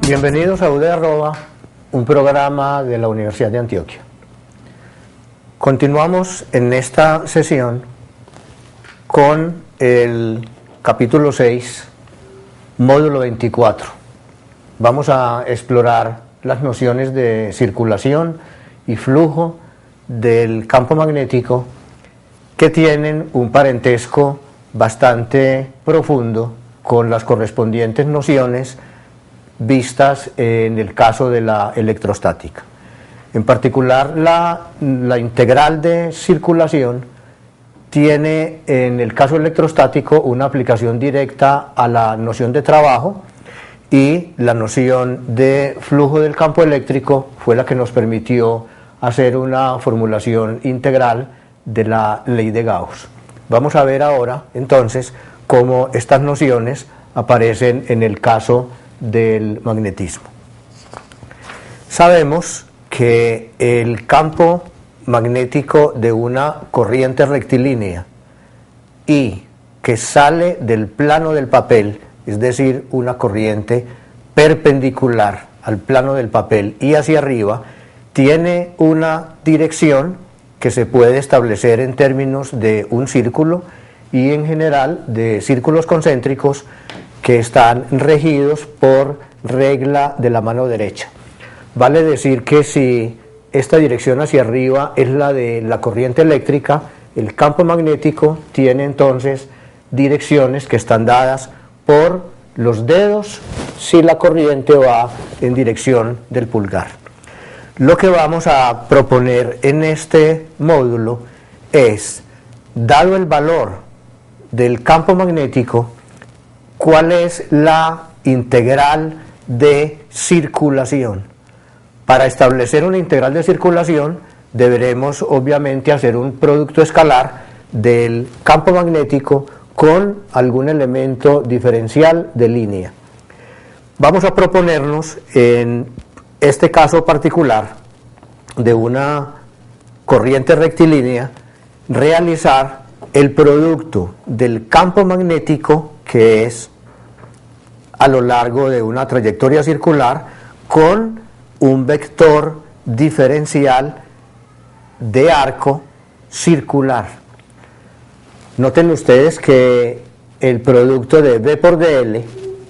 Bienvenidos a UD Arroba, un programa de la Universidad de Antioquia. Continuamos en esta sesión con el capítulo 6, módulo 24. Vamos a explorar las nociones de circulación y flujo del campo magnético que tienen un parentesco bastante profundo con las correspondientes nociones vistas en el caso de la electrostática. En particular, la integral de circulación tiene en el caso electrostático una aplicación directa a la noción de trabajo, y la noción de flujo del campo eléctrico fue la que nos permitió hacer una formulación integral de la ley de Gauss. Vamos a ver ahora entonces cómo estas nociones aparecen en el caso del magnetismo. Sabemos que el campo magnético de una corriente rectilínea y que sale del plano del papel, es decir, una corriente perpendicular al plano del papel y hacia arriba, tiene una dirección que se puede establecer en términos de un círculo y en general de círculos concéntricos que están regidos por regla de la mano derecha. Vale decir que si esta dirección hacia arriba es la de la corriente eléctrica, el campo magnético tiene entonces direcciones que están dadas por los dedos si la corriente va en dirección del pulgar. Lo que vamos a proponer en este módulo es, dado el valor del campo magnético, ¿cuál es la integral de circulación? Para establecer una integral de circulación deberemos obviamente hacer un producto escalar del campo magnético con algún elemento diferencial de línea. Vamos a proponernos en este caso particular de una corriente rectilínea realizar el producto del campo magnético, que es a lo largo de una trayectoria circular, con un vector diferencial de arco circular. Noten ustedes que el producto de B por dl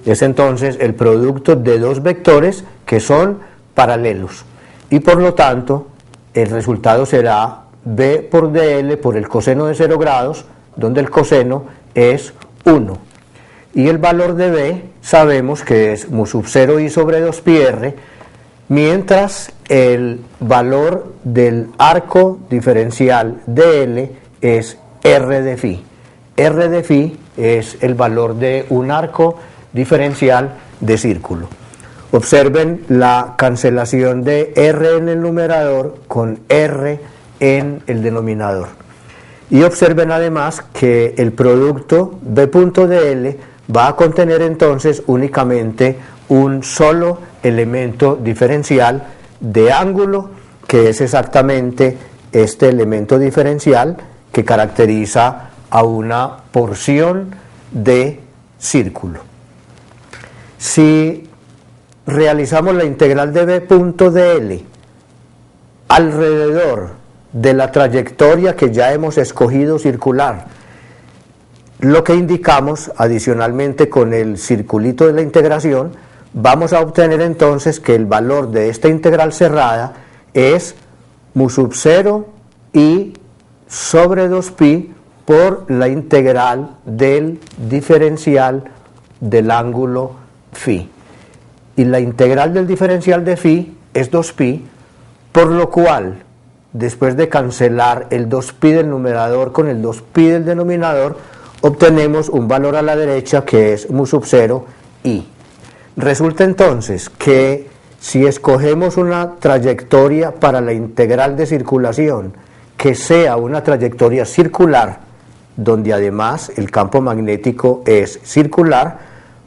es entonces el producto de dos vectores que son paralelos, y por lo tanto el resultado será B por dl por el coseno de 0 grados, donde el coseno es 1. Y el valor de B sabemos que es mu sub 0 i sobre 2πr, mientras el valor del arco diferencial dl es r de phi. R de phi es el valor de un arco diferencial de círculo. Observen la cancelación de r en el numerador con r en el denominador. Y observen además que el producto B.dl va a contener entonces únicamente un solo elemento diferencial de ángulo, que es exactamente este elemento diferencial que caracteriza a una porción de círculo. Si realizamos la integral de B.dl alrededor de la trayectoria que ya hemos escogido circular, lo que indicamos adicionalmente con el circulito de la integración, vamos a obtener entonces que el valor de esta integral cerrada es mu sub 0 i sobre 2π por la integral del diferencial del ángulo phi. Y la integral del diferencial de phi es 2π, por lo cual, después de cancelar el 2π del numerador con el 2π del denominador, obtenemos un valor a la derecha que es mu sub 0 i. Resulta entonces que si escogemos una trayectoria para la integral de circulación que sea una trayectoria circular, donde además el campo magnético es circular,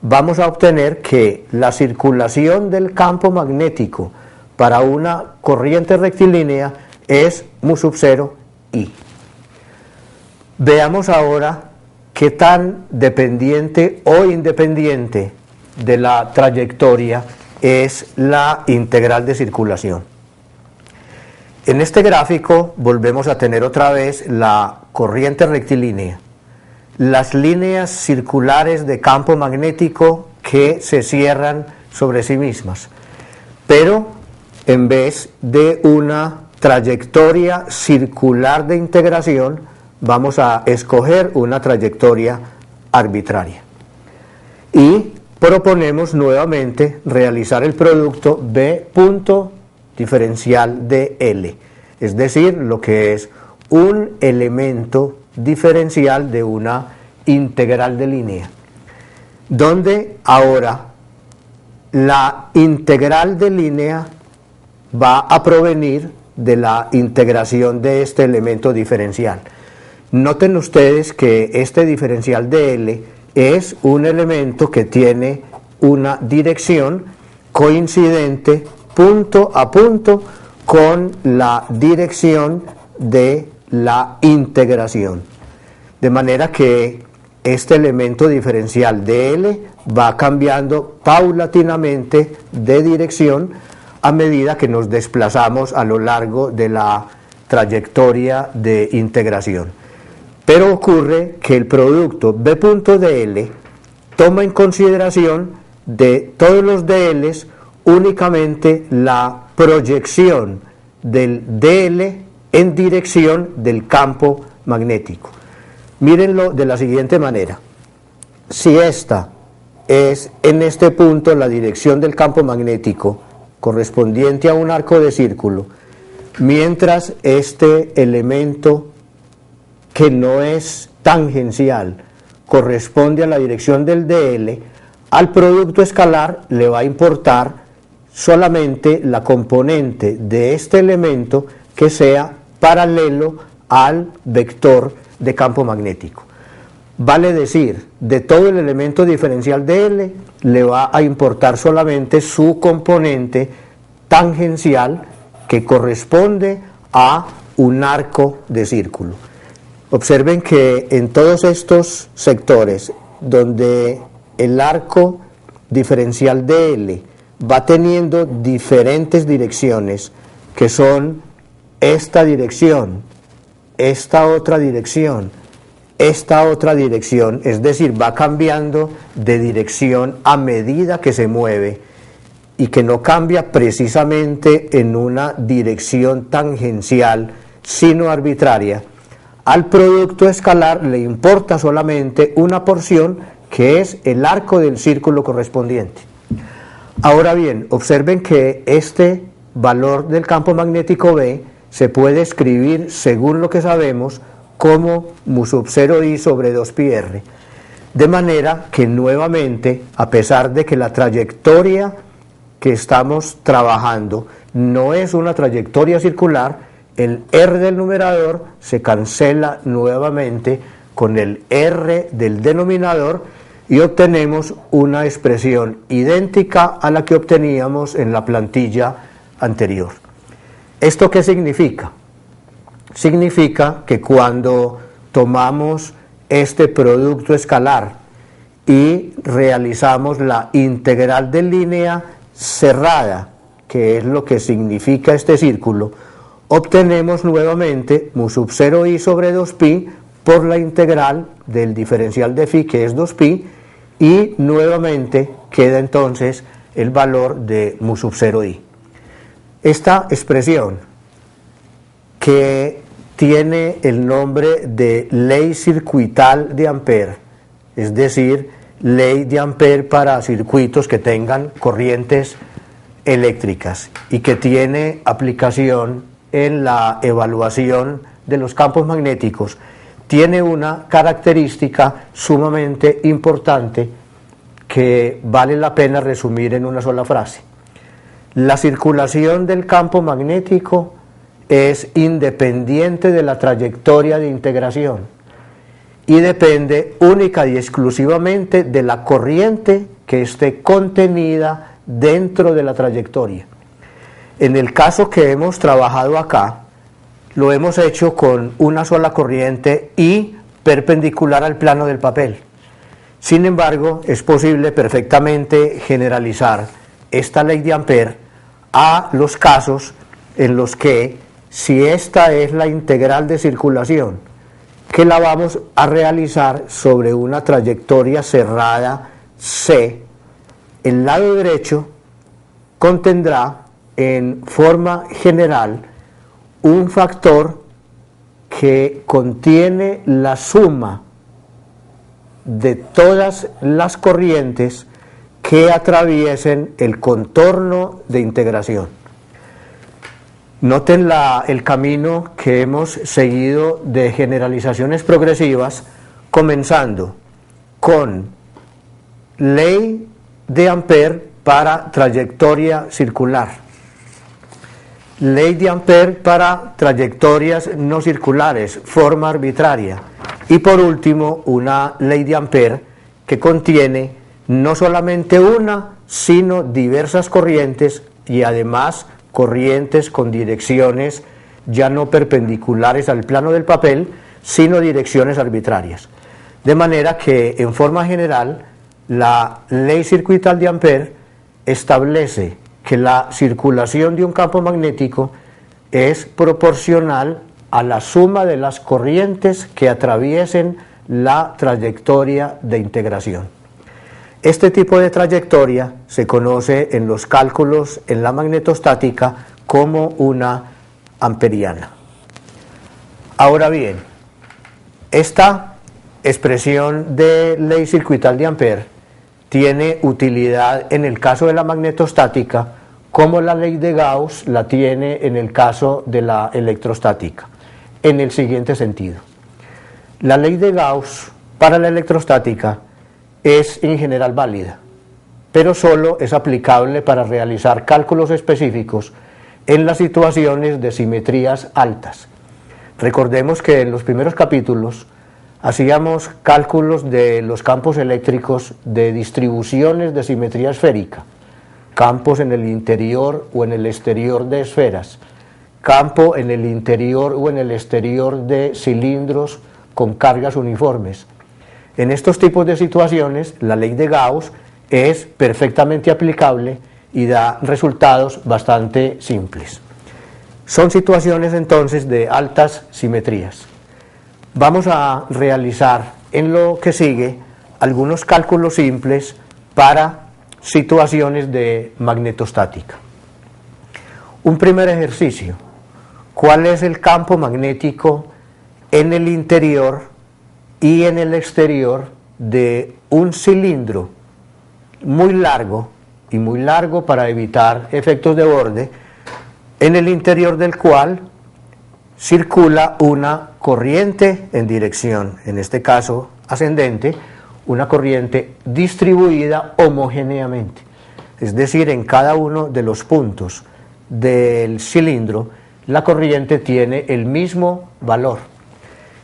vamos a obtener que la circulación del campo magnético para una corriente rectilínea es mu sub 0 i. Veamos ahora qué tan dependiente o independiente de la trayectoria es la integral de circulación. En este gráfico volvemos a tener otra vez la corriente rectilínea, las líneas circulares de campo magnético que se cierran sobre sí mismas, pero en vez de una trayectoria circular de integración, vamos a escoger una trayectoria arbitraria. Y proponemos nuevamente realizar el producto B punto diferencial de L, es decir, lo que es un elemento diferencial de una integral de línea, donde ahora la integral de línea va a provenir de la integración de este elemento diferencial. Noten ustedes que este diferencial de L es un elemento que tiene una dirección coincidente punto a punto con la dirección de la integración, de manera que este elemento diferencial de L va cambiando paulatinamente de dirección a medida que nos desplazamos a lo largo de la trayectoria de integración. Pero ocurre que el producto B punto de L toma en consideración de todos los DLs únicamente la proyección del DL en dirección del campo magnético. Mírenlo de la siguiente manera: si esta es en este punto la dirección del campo magnético correspondiente a un arco de círculo, mientras este elemento que no es tangencial corresponde a la dirección del DL, al producto escalar le va a importar solamente la componente de este elemento que sea paralelo al vector de campo magnético. Vale decir, de todo el elemento diferencial de L le va a importar solamente su componente tangencial que corresponde a un arco de círculo. Observen que en todos estos sectores donde el arco diferencial de L va teniendo diferentes direcciones, que son esta dirección, esta otra dirección, esta otra dirección, es decir, va cambiando de dirección a medida que se mueve y que no cambia precisamente en una dirección tangencial, sino arbitraria. Al producto escalar le importa solamente una porción que es el arco del círculo correspondiente. Ahora bien, observen que este valor del campo magnético B se puede escribir, según lo que sabemos, como mu sub 0i sobre 2πr, de manera que nuevamente, a pesar de que la trayectoria que estamos trabajando no es una trayectoria circular, el R del numerador se cancela nuevamente con el R del denominador y obtenemos una expresión idéntica a la que obteníamos en la plantilla anterior. ¿Esto qué significa? Significa que cuando tomamos este producto escalar y realizamos la integral de línea cerrada, que es lo que significa este círculo, obtenemos nuevamente mu sub 0i sobre 2pi por la integral del diferencial de phi, que es 2pi, y nuevamente queda entonces el valor de mu sub 0i. Esta expresión, que tiene el nombre de ley circuital de Ampère, es decir, ley de Ampère para circuitos que tengan corrientes eléctricas y que tiene aplicación en la evaluación de los campos magnéticos, tiene una característica sumamente importante que vale la pena resumir en una sola frase. La circulación del campo magnético es independiente de la trayectoria de integración y depende única y exclusivamente de la corriente que esté contenida dentro de la trayectoria. En el caso que hemos trabajado acá, lo hemos hecho con una sola corriente y perpendicular al plano del papel. Sin embargo, es posible perfectamente generalizar esta ley de Ampère a los casos en los que, si esta es la integral de circulación, que la vamos a realizar sobre una trayectoria cerrada C, el lado derecho contendrá en forma general un factor que contiene la suma de todas las corrientes que atraviesen el contorno de integración. Noten el camino que hemos seguido de generalizaciones progresivas, comenzando con ley de Ampère para trayectoria circular, ley de Ampère para trayectorias no circulares, forma arbitraria, y por último una ley de Ampère que contiene no solamente una, sino diversas corrientes, y además corrientes con direcciones ya no perpendiculares al plano del papel, sino direcciones arbitrarias. De manera que, en forma general, la ley circuital de Ampère establece que la circulación de un campo magnético es proporcional a la suma de las corrientes que atraviesen la trayectoria de integración. Este tipo de trayectoria se conoce en los cálculos en la magnetostática como una amperiana. Ahora bien, esta expresión de ley circuital de Ampère tiene utilidad en el caso de la magnetostática, como la ley de Gauss la tiene en el caso de la electrostática, en el siguiente sentido. La ley de Gauss para la electrostática es en general válida, pero solo es aplicable para realizar cálculos específicos en las situaciones de simetrías altas. Recordemos que en los primeros capítulos hacíamos cálculos de los campos eléctricos de distribuciones de simetría esférica, campos en el interior o en el exterior de esferas, campo en el interior o en el exterior de cilindros con cargas uniformes. En estos tipos de situaciones, la ley de Gauss es perfectamente aplicable y da resultados bastante simples. Son situaciones entonces de altas simetrías. Vamos a realizar en lo que sigue algunos cálculos simples para situaciones de magnetostática. Un primer ejercicio: ¿cuál es el campo magnético en el interior y en el exterior de un cilindro muy largo, y muy largo para evitar efectos de borde, en el interior del cual circula una corriente en dirección, en este caso ascendente, una corriente distribuida homogéneamente, es decir, en cada uno de los puntos del cilindro la corriente tiene el mismo valor?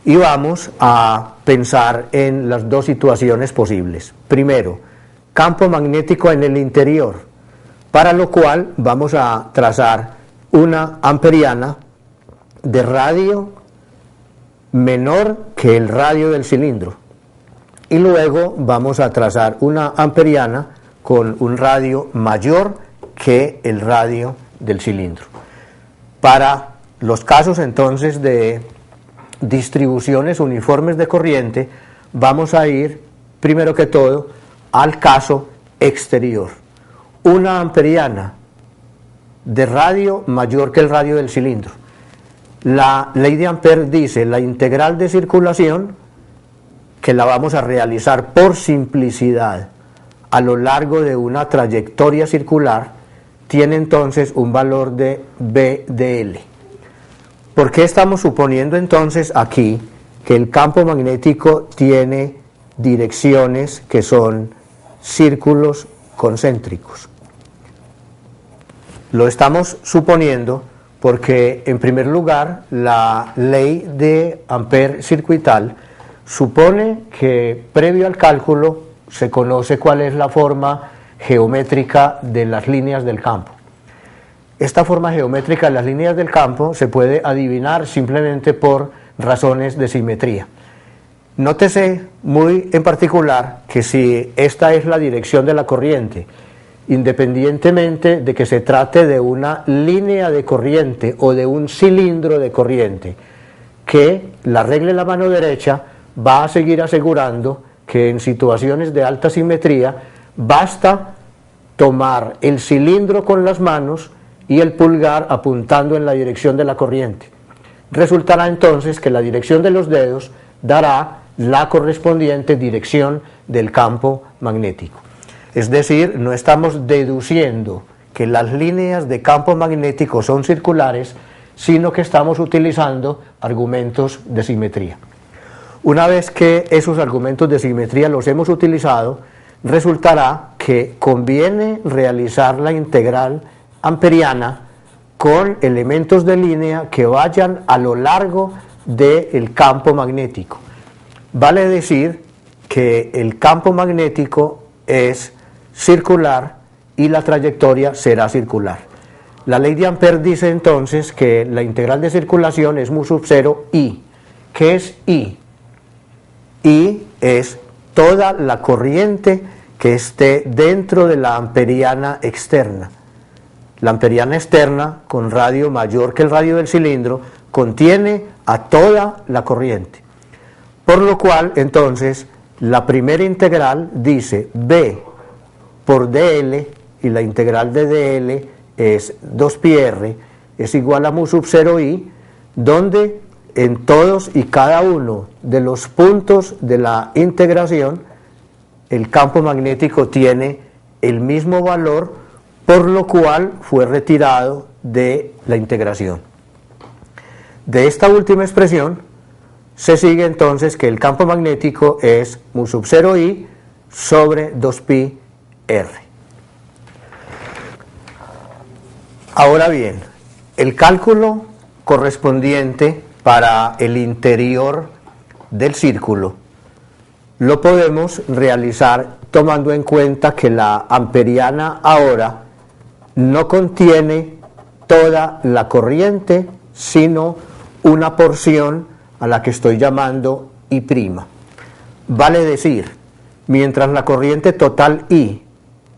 Y vamos a pensar en las dos situaciones posibles. Primero, campo magnético en el interior, para lo cual vamos a trazar una amperiana de radio menor que el radio del cilindro, y luego vamos a trazar una amperiana con un radio mayor que el radio del cilindro. Para los casos entonces de distribuciones uniformes de corriente, vamos a ir primero que todo al caso exterior. Una amperiana de radio mayor que el radio del cilindro. La ley de Ampère dice la integral de circulación, que la vamos a realizar por simplicidad a lo largo de una trayectoria circular, tiene entonces un valor de B de L. ¿Por qué estamos suponiendo entonces aquí que el campo magnético tiene direcciones que son círculos concéntricos? Lo estamos suponiendo porque, en primer lugar, la ley de Ampère circuital supone que previo al cálculo se conoce cuál es la forma geométrica de las líneas del campo. Esta forma geométrica de las líneas del campo se puede adivinar simplemente por razones de simetría. Nótese muy en particular que si esta es la dirección de la corriente independientemente de que se trate de una línea de corriente o de un cilindro de corriente, que la regla de la mano derecha va a seguir asegurando que en situaciones de alta simetría basta tomar el cilindro con las manos y el pulgar apuntando en la dirección de la corriente. Resultará entonces que la dirección de los dedos dará la correspondiente dirección del campo magnético. Es decir, no estamos deduciendo que las líneas de campo magnético son circulares, sino que estamos utilizando argumentos de simetría. Una vez que esos argumentos de simetría los hemos utilizado, resultará que conviene realizar la integral amperiana con elementos de línea que vayan a lo largo del campo magnético. Vale decir que el campo magnético es circular y la trayectoria será circular. La ley de Ampère dice entonces que la integral de circulación es mu sub 0 I. ¿Qué es I? I es toda la corriente que esté dentro de la amperiana externa. La amperiana externa, con radio mayor que el radio del cilindro, contiene a toda la corriente. Por lo cual, entonces, la primera integral dice B por dl, y la integral de dl es 2πr, es igual a mu sub 0i, donde en todos y cada uno de los puntos de la integración el campo magnético tiene el mismo valor, por lo cual fue retirado de la integración. De esta última expresión se sigue entonces que el campo magnético es mu sub 0i sobre 2πr. Ahora bien, el cálculo correspondiente para el interior del círculo lo podemos realizar tomando en cuenta que la amperiana ahora no contiene toda la corriente, sino una porción a la que estoy llamando I'. Vale decir, mientras la corriente total I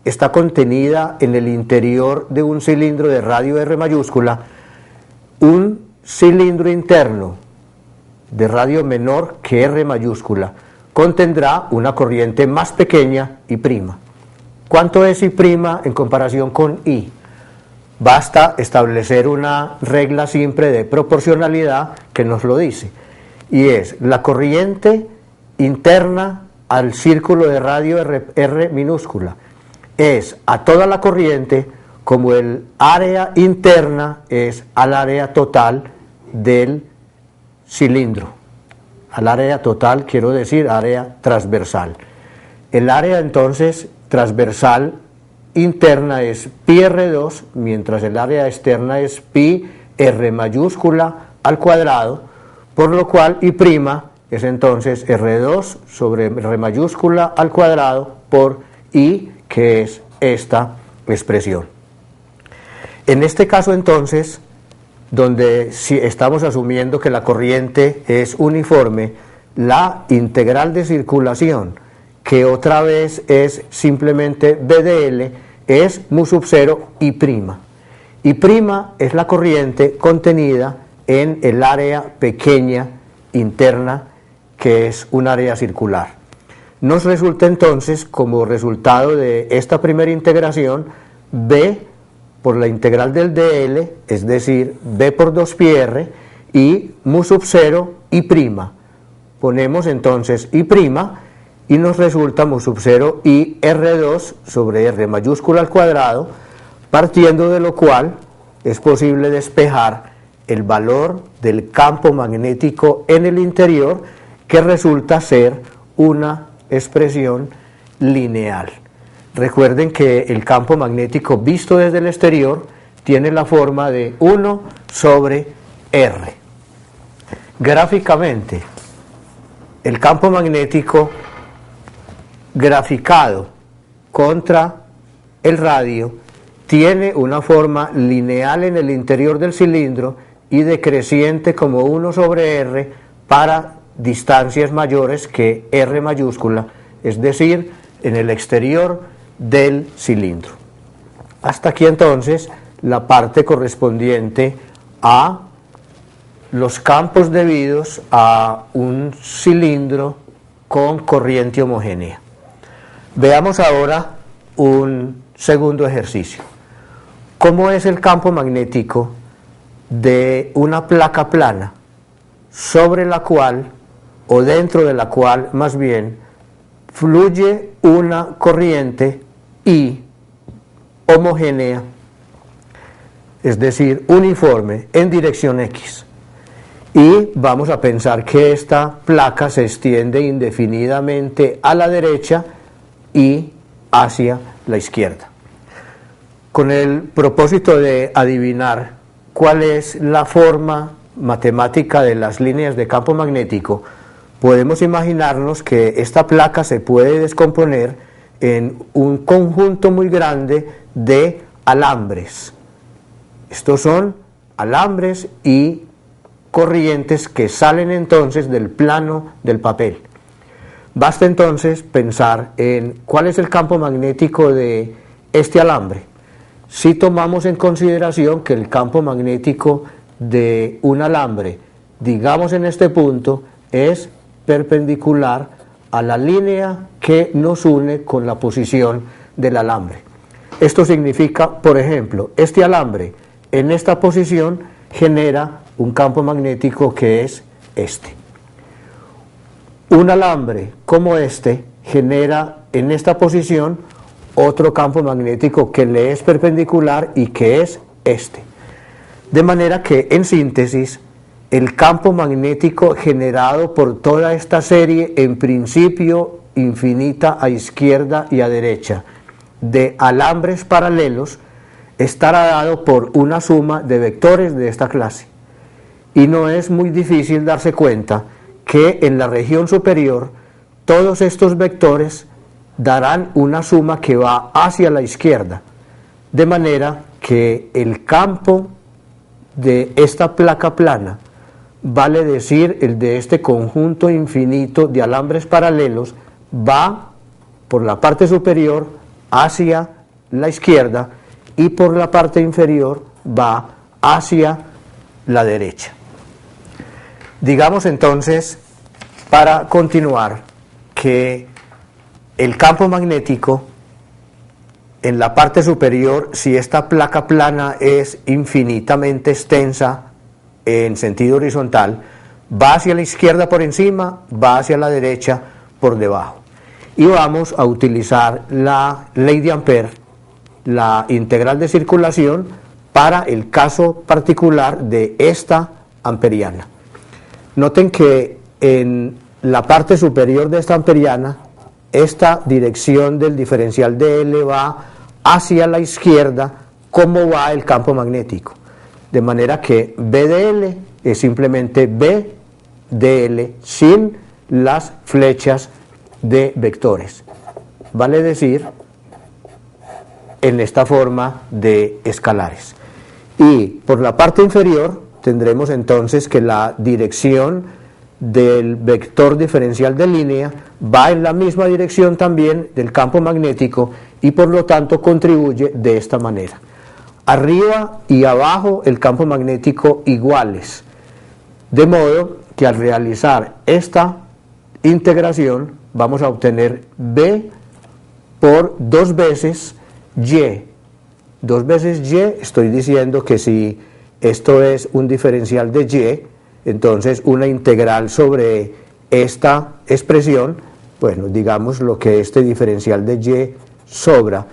está contenida en el interior de un cilindro de radio R mayúscula, un cilindro interno de radio menor que R mayúscula contendrá una corriente más pequeña, I'. ¿Cuánto es I' en comparación con I? Basta establecer una regla simple de proporcionalidad que nos lo dice, y es la corriente interna al círculo de radio R minúscula es a toda la corriente como el área interna es al área total del cilindro. Al área total quiero decir área transversal. El área entonces transversal interna es πr2, mientras el área externa es pi r mayúscula al cuadrado, por lo cual I' es entonces r2 sobre r mayúscula al cuadrado por I, que es esta expresión. En este caso entonces, donde si estamos asumiendo que la corriente es uniforme, la integral de circulación, que otra vez es simplemente BdL, es mu sub 0 I'. I' es la corriente contenida en el área pequeña interna, que es un área circular. Nos resulta entonces, como resultado de esta primera integración, B por la integral del dl, es decir, B por 2πr, y mu sub 0 I'. Ponemos entonces I' y nos resulta mu sub 0 I R2 sobre R mayúscula al cuadrado, partiendo de lo cual es posible despejar el valor del campo magnético en el interior, que resulta ser una expresión lineal. Recuerden que el campo magnético visto desde el exterior tiene la forma de 1 sobre R. Gráficamente, el campo magnético graficado contra el radio tiene una forma lineal en el interior del cilindro y decreciente como 1 sobre R para distancias mayores que R mayúscula, es decir, en el exterior del cilindro. hasta aquí entonces la parte correspondiente a los campos debidos a un cilindro con corriente homogénea. Veamos ahora un segundo ejercicio. ¿Cómo es el campo magnético de una placa plana sobre la cual, o dentro de la cual más bien, fluye una corriente I homogénea, es decir, uniforme en dirección X? Y vamos a pensar que esta placa se extiende indefinidamente a la derecha y hacia la izquierda. Con el propósito de adivinar cuál es la forma matemática de las líneas de campo magnético, podemos imaginarnos que esta placa se puede descomponer en un conjunto muy grande de alambres. Estos son alambres y corrientes que salen entonces del plano del papel. Basta entonces pensar en cuál es el campo magnético de este alambre. Si tomamos en consideración que el campo magnético de un alambre, digamos en este punto, es perpendicular a la línea que nos une con la posición del alambre. Esto significa, por ejemplo, este alambre en esta posición genera un campo magnético que es este. Un alambre como este genera en esta posición otro campo magnético que le es perpendicular y que es este. De manera que, en síntesis, el campo magnético generado por toda esta serie, en principio infinita a izquierda y a derecha, de alambres paralelos, estará dado por una suma de vectores de esta clase. Y no es muy difícil darse cuenta que en la región superior todos estos vectores darán una suma que va hacia la izquierda, de manera que el campo de esta placa plana, vale decir el de este conjunto infinito de alambres paralelos, va por la parte superior hacia la izquierda y por la parte inferior va hacia la derecha. Digamos entonces, para continuar, que el campo magnético en la parte superior, si esta placa plana es infinitamente extensa en sentido horizontal, va hacia la izquierda por encima, va hacia la derecha por debajo. Y vamos a utilizar la ley de Ampère, la integral de circulación, para el caso particular de esta amperiana. Noten que en la parte superior de esta amperiana, esta dirección del diferencial de L va hacia la izquierda, como va el campo magnético. De manera que B de L es simplemente B de L sin las flechas de vectores. Vale decir, en esta forma de escalares. Y por la parte inferior tendremos entonces que la dirección del vector diferencial de línea va en la misma dirección también del campo magnético y por lo tanto contribuye de esta manera. Arriba y abajo el campo magnético iguales, de modo que al realizar esta integración vamos a obtener B por 2 veces Y. 2 veces Y, estoy diciendo que si esto es un diferencial de Y, entonces una integral sobre esta expresión, bueno, digamos lo que este diferencial de Y sobra,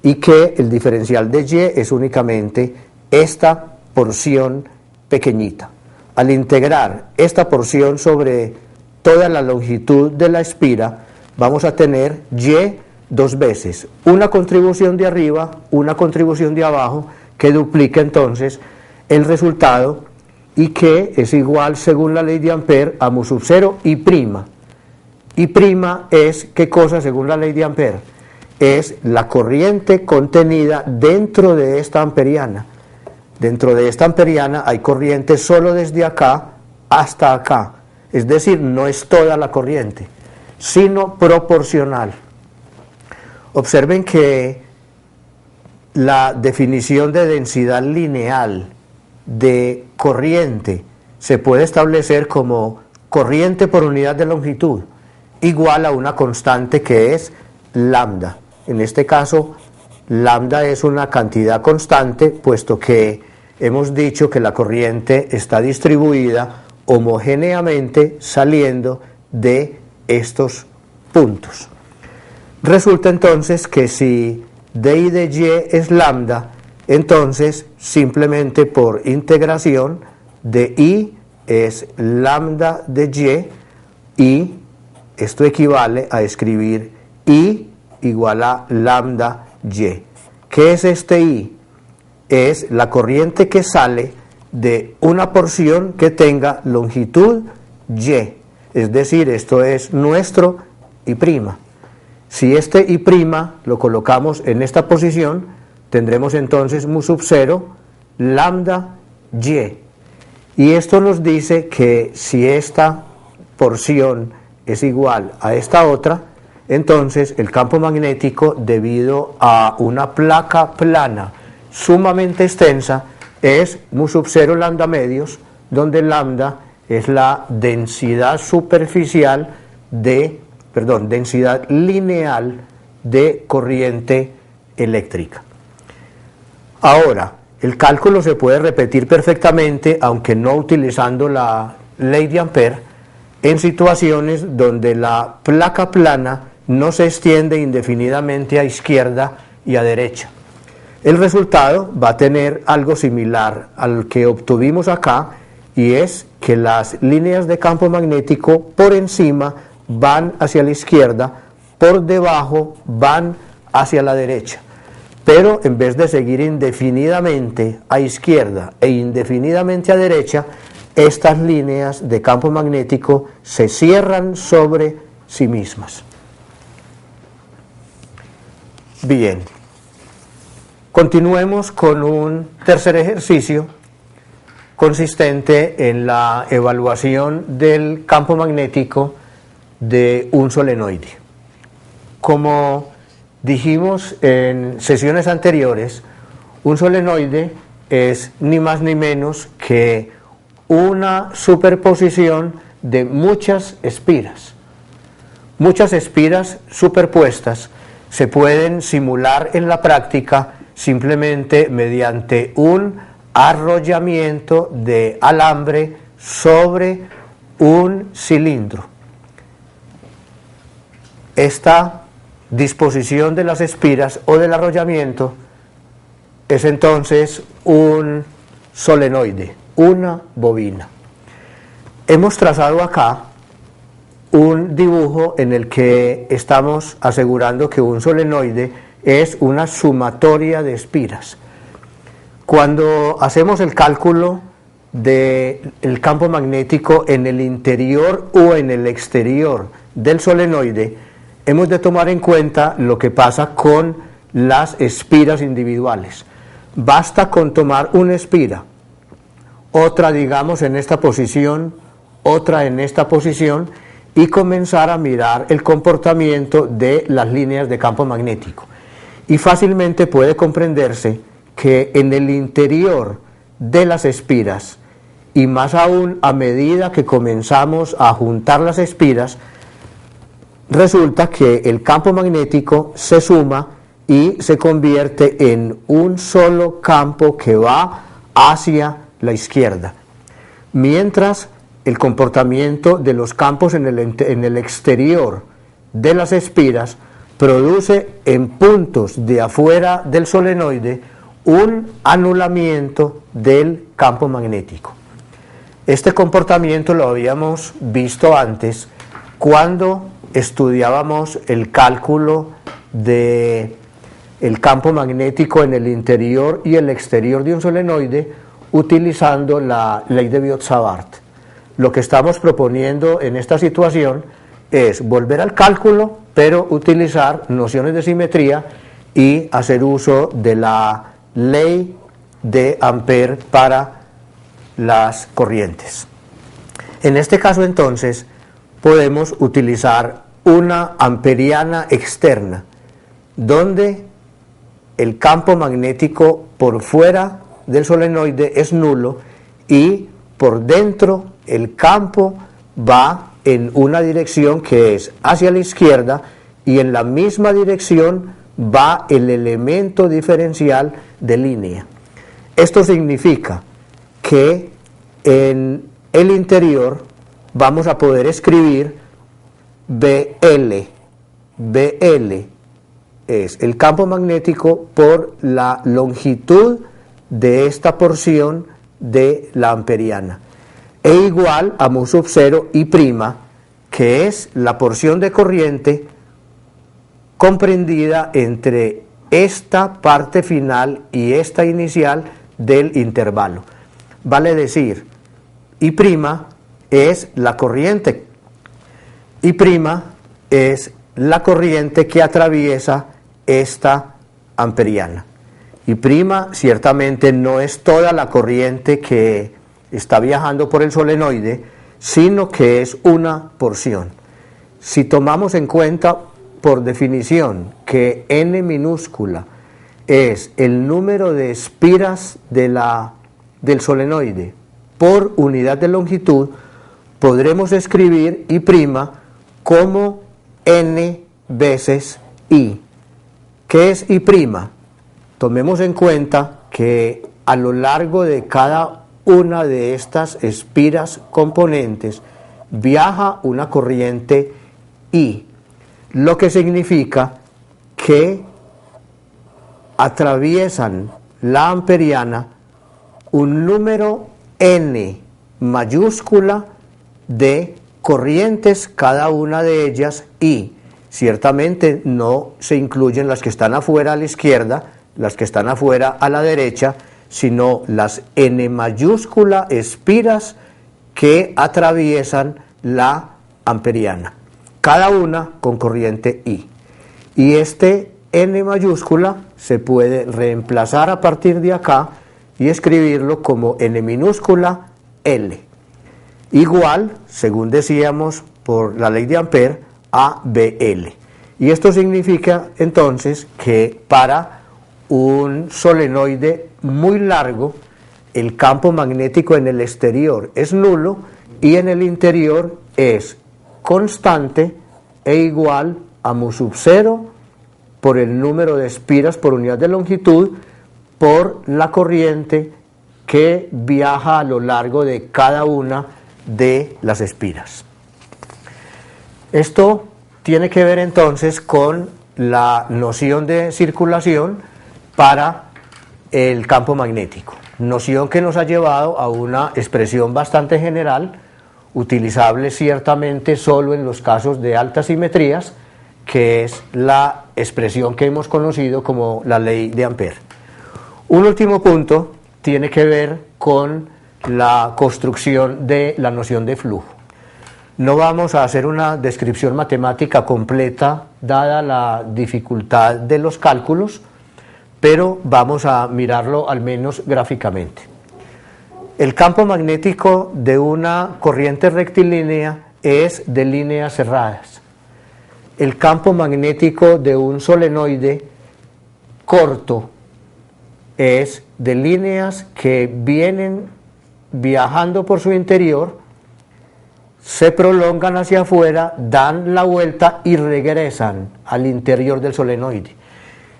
y que el diferencial de Y es únicamente esta porción pequeñita. Al integrar esta porción sobre toda la longitud de la espira, vamos a tener Y 2 veces, una contribución de arriba, una contribución de abajo, que duplica entonces el resultado y que es igual, según la ley de Ampère, a mu sub 0 y prima. Y prima es, ¿qué cosa según la ley de Ampère? Es la corriente contenida dentro de esta amperiana. Dentro de esta amperiana hay corriente solo desde acá hasta acá, es decir, no es toda la corriente, sino proporcional. Observen que la definición de densidad lineal de corriente se puede establecer como corriente por unidad de longitud igual a una constante que es lambda. En este caso, lambda es una cantidad constante, puesto que hemos dicho que la corriente está distribuida homogéneamente saliendo de estos puntos. Resulta entonces que si di de y es lambda, entonces simplemente por integración de i es lambda de y esto equivale a escribir i igual a lambda y. ¿Qué es este i? Es la corriente que sale de una porción que tenga longitud y, es decir, esto es nuestro i'. Si este i' lo colocamos en esta posición, tendremos entonces mu sub 0 lambda y. Y esto nos dice que si esta porción es igual a esta otra, entonces el campo magnético, debido a una placa plana sumamente extensa, es mu sub 0 lambda medios, donde lambda es la densidad superficial densidad lineal de corriente eléctrica. Ahora, el cálculo se puede repetir perfectamente, aunque no utilizando la ley de Ampère, en situaciones donde la placa plana no se extiende indefinidamente a izquierda y a derecha. El resultado va a tener algo similar al que obtuvimos acá, y es que las líneas de campo magnético por encima van hacia la izquierda, por debajo van hacia la derecha. Pero en vez de seguir indefinidamente a izquierda e indefinidamente a derecha, estas líneas de campo magnético se cierran sobre sí mismas. Bien, continuemos con un tercer ejercicio consistente en la evaluación del campo magnético de un solenoide. Como dijimos en sesiones anteriores, un solenoide es ni más ni menos que una superposición de muchas espiras. Muchas espiras superpuestas se pueden simular en la práctica simplemente mediante un arrollamiento de alambre sobre un cilindro. Esta disposición de las espiras o del arrollamiento es entonces un solenoide, una bobina. Hemos trazado acá un dibujo en el que estamos asegurando que un solenoide es una sumatoria de espiras. Cuando hacemos el cálculo del campo magnético en el interior o en el exterior del solenoide, hemos de tomar en cuenta lo que pasa con las espiras individuales. Basta con tomar una espira, otra digamos en esta posición, otra en esta posición, y comenzar a mirar el comportamiento de las líneas de campo magnético. Y fácilmente puede comprenderse que en el interior de las espiras, y más aún a medida que comenzamos a juntar las espiras, resulta que el campo magnético se suma y se convierte en un solo campo que va hacia la izquierda, mientras el comportamiento de los campos en el exterior de las espiras produce en puntos de afuera del solenoide un anulamiento del campo magnético. Este comportamiento lo habíamos visto antes cuando estudiábamos el cálculo del campo magnético en el interior y el exterior de un solenoide utilizando la ley de Biot-Savart. Lo que estamos proponiendo en esta situación es volver al cálculo, pero utilizar nociones de simetría y hacer uso de la ley de Ampère para las corrientes. En este caso entonces podemos utilizar una amperiana externa, donde el campo magnético por fuera del solenoide es nulo y por dentro el campo va en una dirección que es hacia la izquierda y en la misma dirección va el elemento diferencial de línea. Esto significa que en el interior vamos a poder escribir BL. BL es el campo magnético por la longitud de esta porción de la amperiana, e igual a mu sub 0 I', que es la porción de corriente comprendida entre esta parte final y esta inicial del intervalo. Vale decir, I' es la corriente, I' es la corriente que atraviesa esta amperiana. I' ciertamente no es toda la corriente que está viajando por el solenoide, sino que es una porción. Si tomamos en cuenta por definición que n minúscula es el número de espiras del solenoide por unidad de longitud, podremos escribir I' como n veces I. ¿Qué es I'? Tomemos en cuenta que a lo largo de cada una de estas espiras componentes viaja una corriente I, lo que significa que atraviesan la amperiana un número n mayúscula de corrientes, cada una de ellas I. Ciertamente no se incluyen las que están afuera a la izquierda, las que están afuera a la derecha, sino las n mayúscula espiras que atraviesan la amperiana, cada una con corriente I. Y este n mayúscula se puede reemplazar a partir de acá y escribirlo como n minúscula L, igual, según decíamos por la ley de Ampère, a BL. Y esto significa entonces que para un solenoide muy largo el campo magnético en el exterior es nulo y en el interior es constante e igual a mu sub 0 por el número de espiras por unidad de longitud por la corriente que viaja a lo largo de cada una de las espiras. Esto tiene que ver entonces con la noción de circulación para el campo magnético, noción que nos ha llevado a una expresión bastante general, utilizable ciertamente solo en los casos de altas simetrías, que es la expresión que hemos conocido como la ley de Ampère. Un último punto tiene que ver con la construcción de la noción de flujo. No vamos a hacer una descripción matemática completa dada la dificultad de los cálculos, pero vamos a mirarlo al menos gráficamente. El campo magnético de una corriente rectilínea es de líneas cerradas. El campo magnético de un solenoide corto es de líneas que vienen viajando por su interior, se prolongan hacia afuera, dan la vuelta y regresan al interior del solenoide.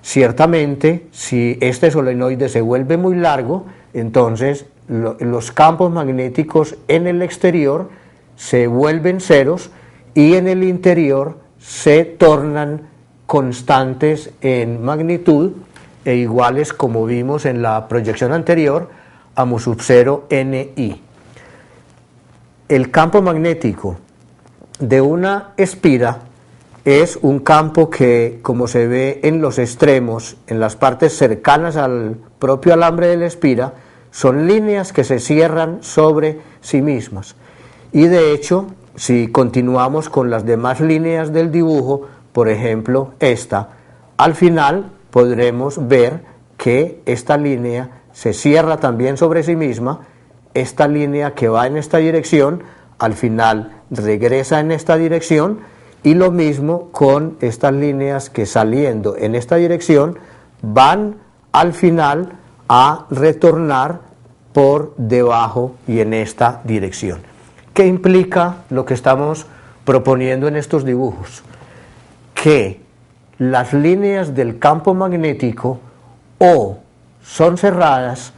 Ciertamente, si este solenoide se vuelve muy largo, entonces los campos magnéticos en el exterior se vuelven ceros y en el interior se tornan constantes en magnitud e iguales, como vimos en la proyección anterior, a mu sub 0 Ni. El campo magnético de una espira es un campo que, como se ve en los extremos, en las partes cercanas al propio alambre de la espira, son líneas que se cierran sobre sí mismas. Y de hecho, si continuamos con las demás líneas del dibujo, por ejemplo esta, al final podremos ver que esta línea se cierra también sobre sí misma. Esta línea que va en esta dirección, al final regresa en esta dirección, y lo mismo con estas líneas que saliendo en esta dirección van al final a retornar por debajo y en esta dirección. ¿Qué implica lo que estamos proponiendo en estos dibujos? Que las líneas del campo magnético o son cerradas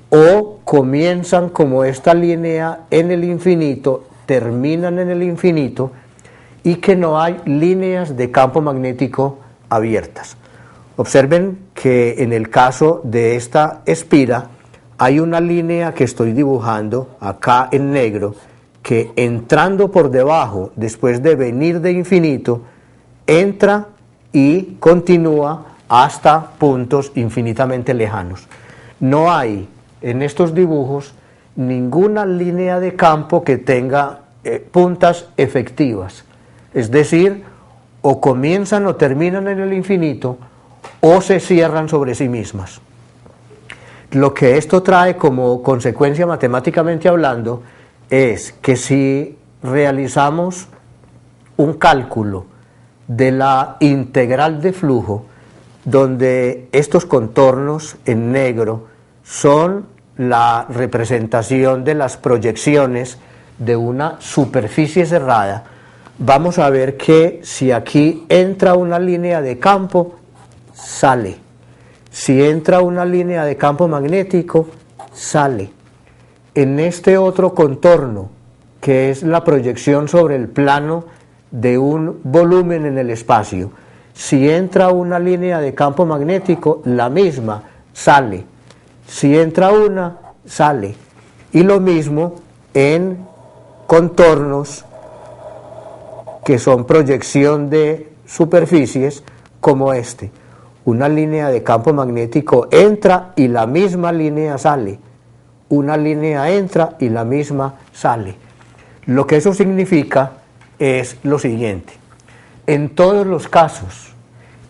o comienzan como esta línea en el infinito, terminan en el infinito, y que no hay líneas de campo magnético abiertas. Observen que en el caso de esta espira hay una línea que estoy dibujando acá en negro, que entrando por debajo, después de venir de infinito, entra y continúa hasta puntos infinitamente lejanos. No hay en estos dibujos ninguna línea de campo que tenga puntas efectivas, es decir, o comienzan o terminan en el infinito o se cierran sobre sí mismas. Lo que esto trae como consecuencia, matemáticamente hablando, es que si realizamos un cálculo de la integral de flujo, donde estos contornos en negro son la representación de las proyecciones de una superficie cerrada, vamos a ver que si aquí entra una línea de campo, sale. Si entra una línea de campo magnético, sale. En este otro contorno, que es la proyección sobre el plano de un volumen en el espacio, si entra una línea de campo magnético, la misma sale. Si entra una, sale. Y lo mismo en contornos que son proyección de superficies como este. Una línea de campo magnético entra y la misma línea sale. Una línea entra y la misma sale. Lo que eso significa es lo siguiente: en todos los casos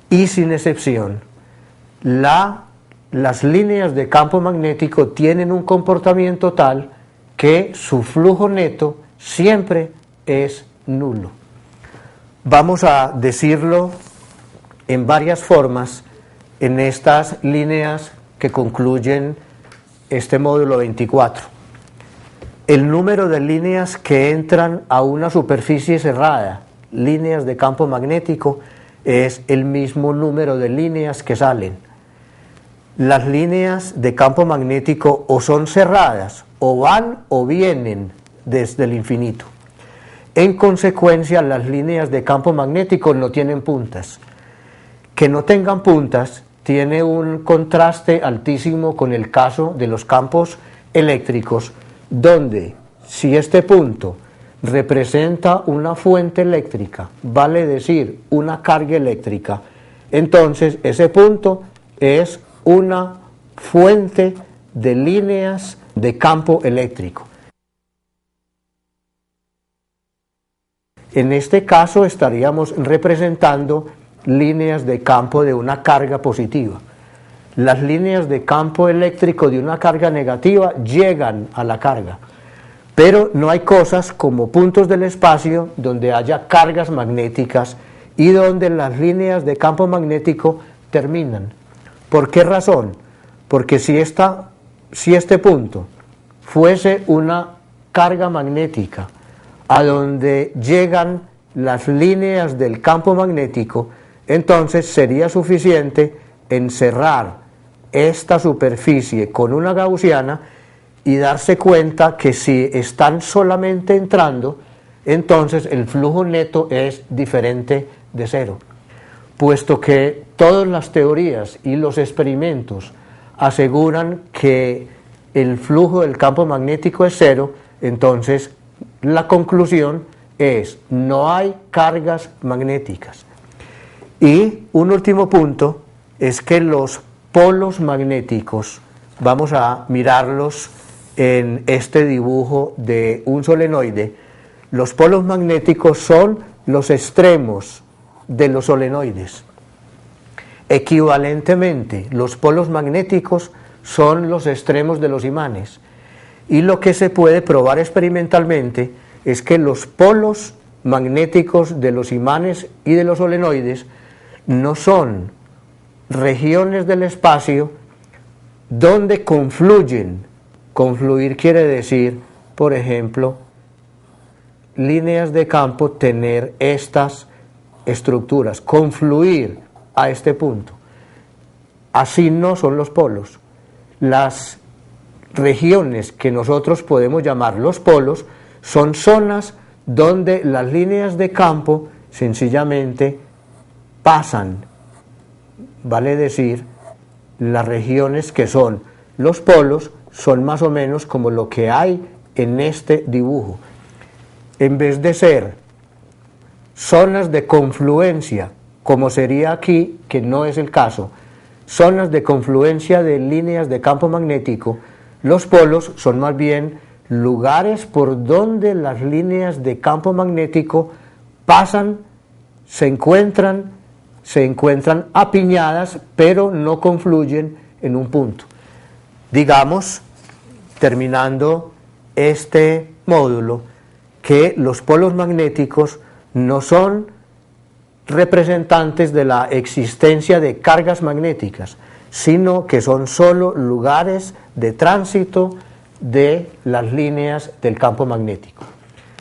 y sin excepción, las líneas de campo magnético tienen un comportamiento tal que su flujo neto siempre es nulo. Vamos a decirlo en varias formas en estas líneas que concluyen este módulo 24. El número de líneas que entran a una superficie cerrada, líneas de campo magnético, es el mismo número de líneas que salen. Las líneas de campo magnético o son cerradas, o van o vienen desde el infinito. En consecuencia, las líneas de campo magnético no tienen puntas. Que no tengan puntas tiene un contraste altísimo con el caso de los campos eléctricos, donde si este punto representa una fuente eléctrica, vale decir una carga eléctrica, entonces ese punto es una fuente de líneas de campo eléctrico. En este caso estaríamos representando líneas de campo de una carga positiva. Las líneas de campo eléctrico de una carga negativa llegan a la carga, pero no hay cosas como puntos del espacio donde haya cargas magnéticas y donde las líneas de campo magnético terminan. ¿Por qué razón? Porque si este punto fuese una carga magnética a donde llegan las líneas del campo magnético, entonces sería suficiente encerrar esta superficie con una gaussiana y darse cuenta que si están solamente entrando, entonces el flujo neto es diferente de cero. Puesto que todas las teorías y los experimentos aseguran que el flujo del campo magnético es cero, entonces la conclusión es: no hay cargas magnéticas. Y un último punto es que los polos magnéticos, vamos a mirarlos en este dibujo de un solenoide, los polos magnéticos son los extremos de los solenoides. Equivalentemente, los polos magnéticos son los extremos de los imanes. Y lo que se puede probar experimentalmente es que los polos magnéticos de los imanes y de los solenoides no son regiones del espacio donde confluyen. Confluir quiere decir, por ejemplo, líneas de campo tener estas estructuras, confluir a este punto. Así no son los polos. Las regiones que nosotros podemos llamar los polos son zonas donde las líneas de campo sencillamente pasan, vale decir, las regiones que son los polos son más o menos como lo que hay en este dibujo. En vez de ser zonas de confluencia, como sería aquí, que no es el caso, zonas de confluencia de líneas de campo magnético, los polos son más bien lugares por donde las líneas de campo magnético pasan, se encuentran apiñadas, pero no confluyen en un punto. Digamos, terminando este módulo, que los polos magnéticos no son representantes de la existencia de cargas magnéticas, sino que son solo lugares de tránsito de las líneas del campo magnético.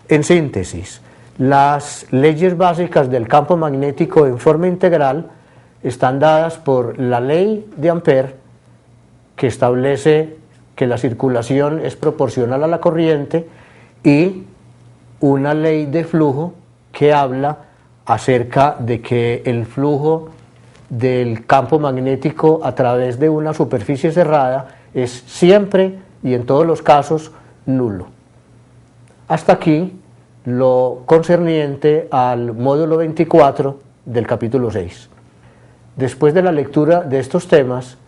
En síntesis, las leyes básicas del campo magnético en forma integral están dadas por la ley de Ampère, que establece que la circulación es proporcional a la corriente, y una ley de flujo que habla acerca de que el flujo del campo magnético a través de una superficie cerrada es siempre y en todos los casos nulo. Hasta aquí lo concerniente al módulo 24 del capítulo 6. Después de la lectura de estos temas,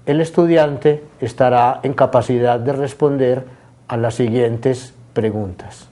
el estudiante estará en capacidad de responder a las siguientes preguntas.